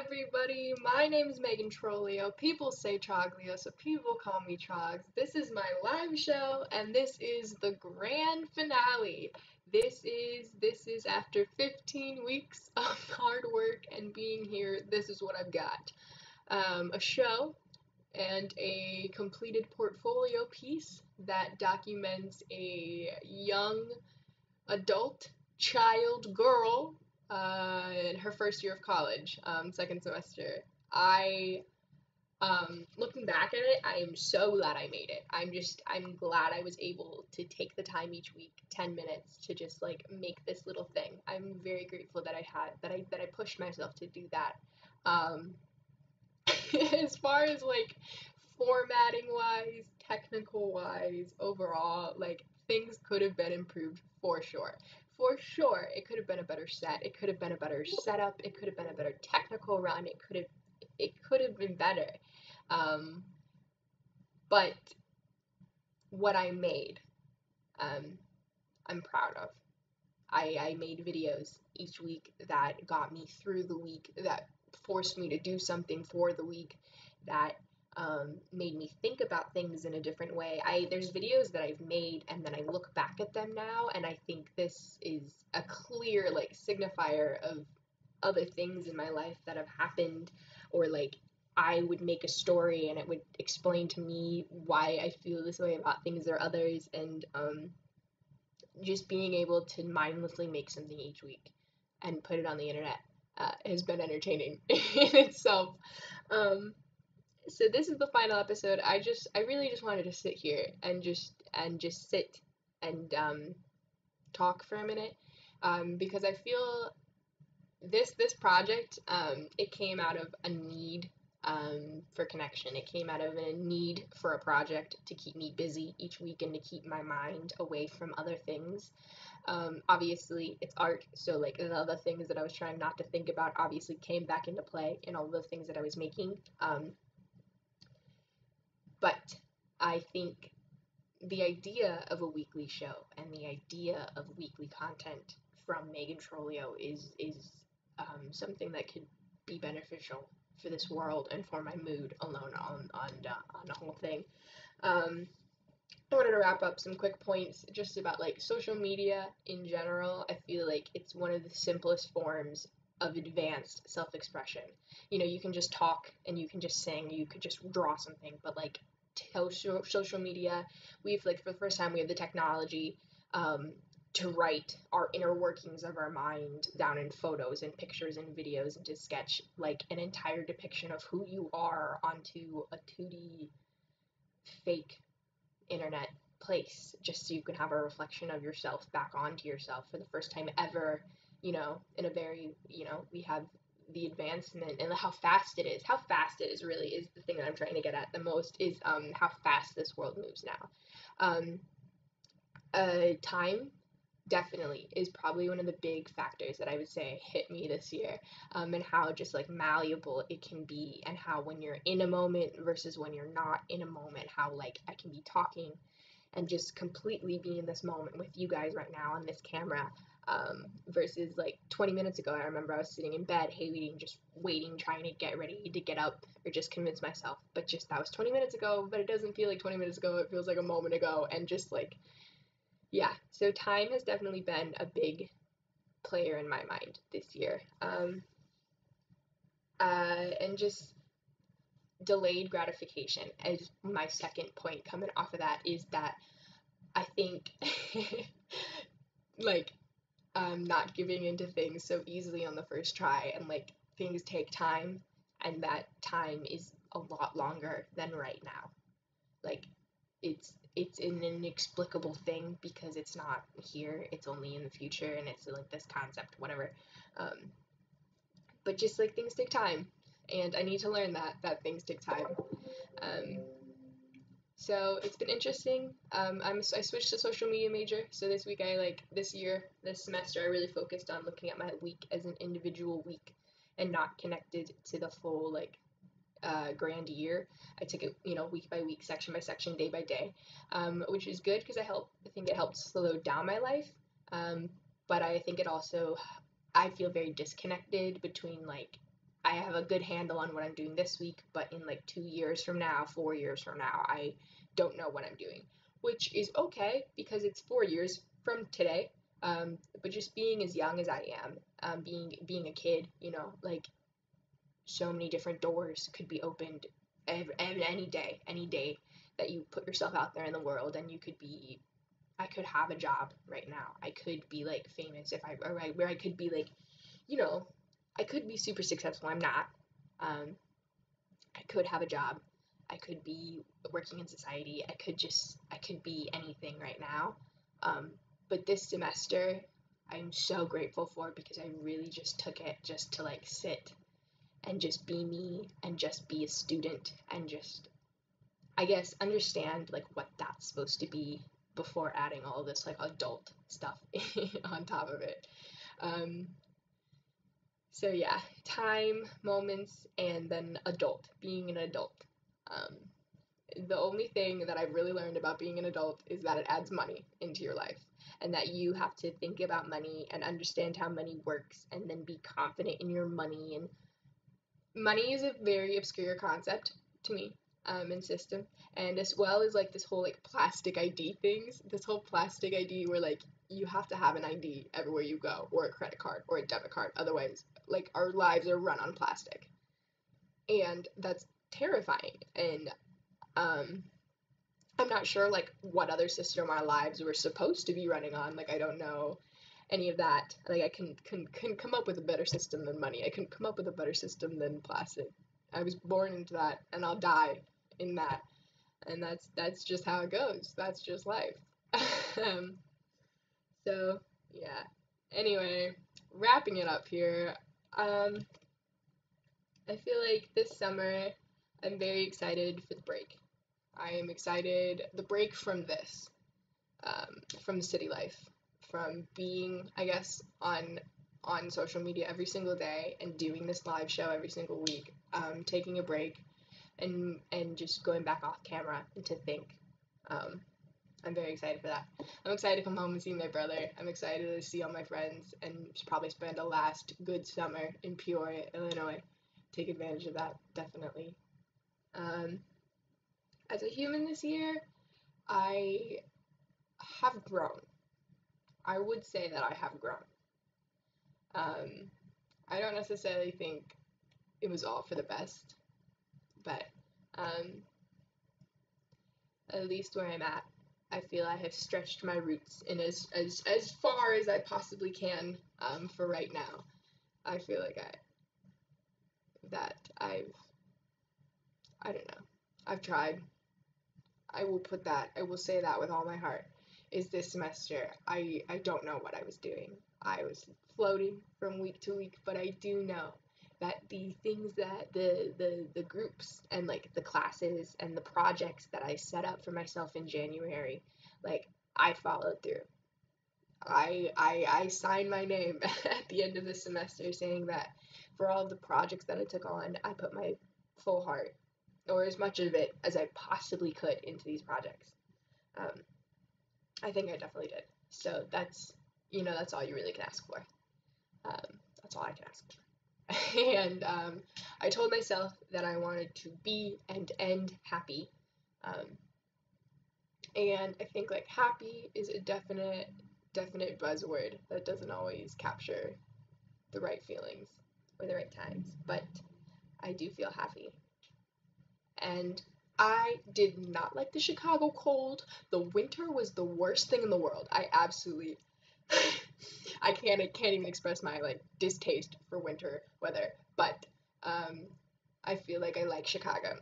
everybody. My name is Megan Troglio. People say Troglio, so people call me Trogs. This is my live show, and this is the grand finale. This is after 15 weeks of hard work and being here. This is what I've got: a show and a completed portfolio piece that documents a young adult child girl in her first year of college, second semester. I Looking back at it, I am so glad I made it. I'm glad I was able to take the time each week, 10 minutes, to just like make this little thing. I'm very grateful that I pushed myself to do that. Um, as far as like formatting wise, technical wise, overall, like things could have been improved for sure. For sure, it could have been a better set. It could have been a better setup. It could have been a better technical run. It could have been better. Um, but what I made, um, I'm proud of. I made videos each week that got me through the week, that forced me to do something for the week, that made me think about things in a different way. There's videos that I've made and then I look back at them now and I think this is a clear like signifier of other things in my life that have happened, or like I would make a story and it would explain to me why I feel this way about things or others, and just being able to mindlessly make something each week and put it on the internet has been entertaining in itself. Um, so this is the final episode. I really just wanted to sit here and just sit and talk for a minute, because I feel this project, it came out of a need, for connection. It came out of a need for a project to keep me busy each week and to keep my mind away from other things. Obviously, it's art, so like the other things that I was trying not to think about obviously came back into play in all the things that I was making. But I think the idea of a weekly show and the idea of weekly content from Megan Troglio is something that could be beneficial for this world and for my mood alone on the whole thing. Um, I wanted to wrap up some quick points just about like social media in general. I feel like it's one of the simplest forms of advanced self-expression. You know, you can just talk and you can just sing, you could just draw something, but like social media, we've like for the first time we have the technology, um, to write our inner workings of our mind down in photos and pictures and videos and to sketch like an entire depiction of who you are onto a 2D fake internet place, just so you can have a reflection of yourself back onto yourself for the first time ever. You know, in a very, we have the advancement and how fast it is really is the thing that I'm trying to get at the most, is how fast this world moves now. um Time definitely is probably one of the big factors that I would say hit me this year, and how just like malleable it can be, and how when you're in a moment versus when you're not in a moment, how like I can be talking and just completely be in this moment with you guys right now on this camera, versus like 20 minutes ago. I remember I was sitting in bed, hating, just waiting, trying to get ready to get up or just convince myself, but just that was 20 minutes ago, but it doesn't feel like 20 minutes ago, it feels like a moment ago, and just like, yeah, so time has definitely been a big player in my mind this year. And just delayed gratification as my second point coming off of that is that I think like not giving into things so easily on the first try, and like things take time, and that time is a lot longer than right now. Like it's an inexplicable thing because it's not here, it's only in the future, and it's like this concept, whatever. um, but just like things take time, and I need to learn that things take time. um, so it's been interesting. I switched to social media major, so this week this semester I really focused on looking at my week as an individual week and not connected to the full like grand year. I took it, week by week, section by section, day by day, which is good because I think it helped slow down my life. Um, but I think it also, I feel very disconnected between like I have a good handle on what I'm doing this week, but in like 2 years from now, 4 years from now, I don't know what I'm doing, which is okay because it's 4 years from today. But just being as young as I am, being a kid, like so many different doors could be opened any day that you put yourself out there in the world, and I could have a job right now. I could be like famous where I could be like, you know, I could be super successful. I'm not. Um, I could have a job. I could be working in society. I could be anything right now. Um, but this semester, I'm so grateful for because I really just took it just to like sit and just be me and just be a student and just, I guess, understand like what that's supposed to be before adding all this like adult stuff on top of it. Um, so yeah, time, moments, and then being an adult. Um, the only thing that I've really learned about being an adult is that it adds money into your life and that you have to think about money and understand how money works and then be confident in your money. And money is a very obscure concept to me, and system, and as well as like this whole like plastic ID things, this whole plastic ID where like you have to have an ID everywhere you go, or a credit card or a debit card, otherwise like our lives are run on plastic, and that's terrifying. And um, I'm not sure like what other system our lives were supposed to be running on. Like I don't know any of that. Like I can come up with a better system than money. I can come up with a better system than plastic. I was born into that and I'll die in that. And that's just how it goes. That's just life. um, so yeah. Anyway, wrapping it up here. Um, I feel like this summer I'm very excited for the break. I am excited the break from this, from the city life, from being, I guess, on social media every single day and doing this live show every single week, taking a break and just going back off camera and to think. Um, I'm very excited for that. I'm excited to come home and see my brother. I'm excited to see all my friends and probably spend a last good summer in Peoria, Illinois. Take advantage of that, definitely. Um, as a human this year, I have grown. I would say that I have grown. Um, I don't necessarily think it was all for the best, but um, at least where I'm at, I feel I have stretched my roots in as far as I possibly can, for right now. I feel like I don't know, I've tried. I will say that with all my heart. Is this semester, I don't know what I was doing. I was floating from week to week, but I do know that the things that the groups and like the classes and the projects that I set up for myself in January, like I followed through. I signed my name at the end of the semester saying that for all of the projects that I took on, I put my full heart, or as much of it as I possibly could, into these projects. Um, I think I definitely did. So that's all you really can ask for. That's all I can ask for. And I told myself that I wanted to be and end happy. Um, and I think like happy is a definite buzzword that doesn't always capture the right feelings or the right times, but I do feel happy. And I did not like the Chicago cold. The winter was the worst thing in the world. I absolutely I can't even express my like distaste for winter weather, but um I feel like I like Chicago.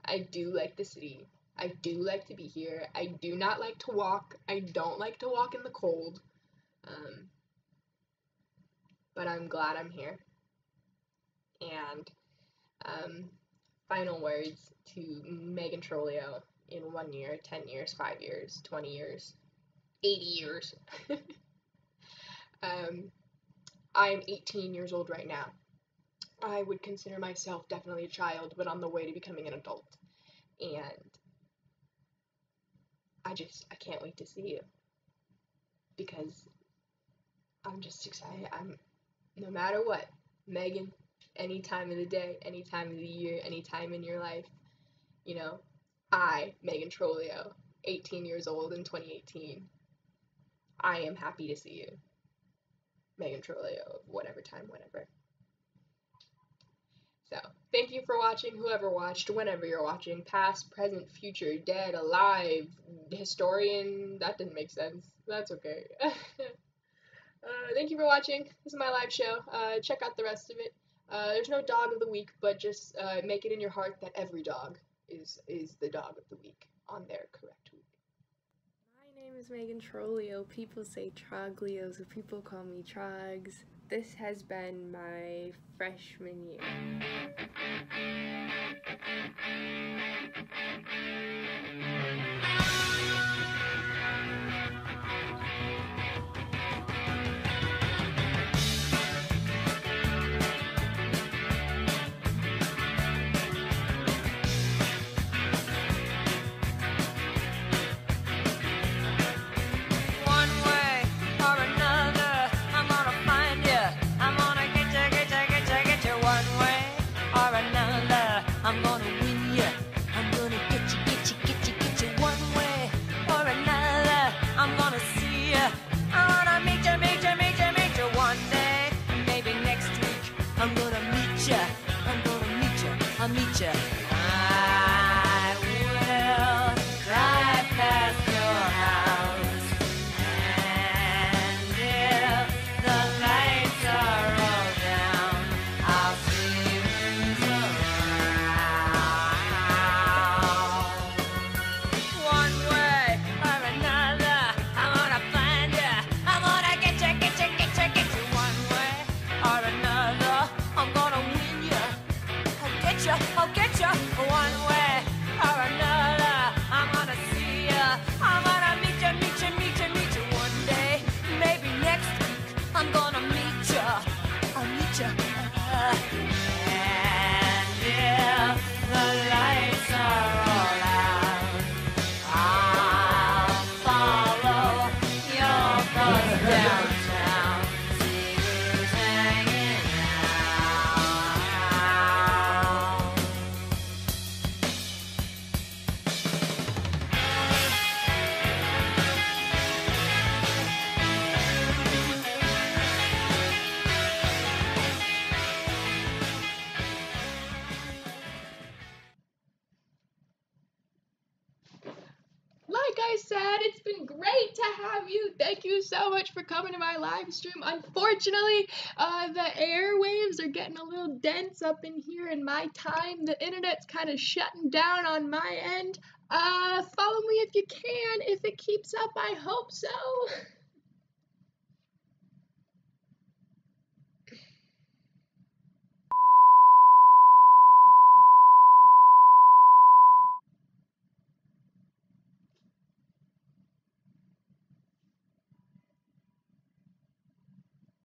I do like the city. I do like to be here. I do not like to walk. I don't like to walk in the cold. Um, but I'm glad I'm here. And um, final words to Megan Trolio in 1 year, 10 years, 5 years, 20 years, 80 years. um, I'm 18 years old right now. I would consider myself definitely a child, but on the way to becoming an adult. And I can't wait to see you because I'm just excited. No matter what, Megan, any time of the day, any time of the year, any time in your life. You know, I, Megan Troglio, 18 years old in 2018, I am happy to see you. Megan Troglio, whatever time, whenever. So, thank you for watching, whoever watched, whenever you're watching, past, present, future, dead, alive, historian, that didn't make sense. That's okay. Thank you for watching. This is my live show. Check out the rest of it. There's no dog of the week, but just make it in your heart that every dog is the dog of the week on their correct week. My name is Megan Troglio. People say troglios, so people call me trogs. This has been my freshman year. I'm gonna win ya. I'm gonna get you one way or another. I'm gonna see ya. I wanna meet ya one day. Maybe next week. I'm gonna meet ya. I'll meet ya. I will drive past your house, and if the lights are all down, I'll see who's around. One way or another, I'm gonna find ya. I'm gonna get you. One way or another, I'm gonna win ya. I'll get ya. One way or another, I'm gonna see ya. I'm gonna meet ya one day. Maybe next week, I'm gonna meet ya. I'll meet ya. And if the lights are all out, I'll follow your bus downtown. See who's hanging out. Like I said, it's been great to have you. Thank you so much for coming to my live stream. Unfortunately, the airwaves are getting a little dense up in here in my time. The internet's kind of shutting down on my end. Follow me if you can. If it keeps up, I hope so.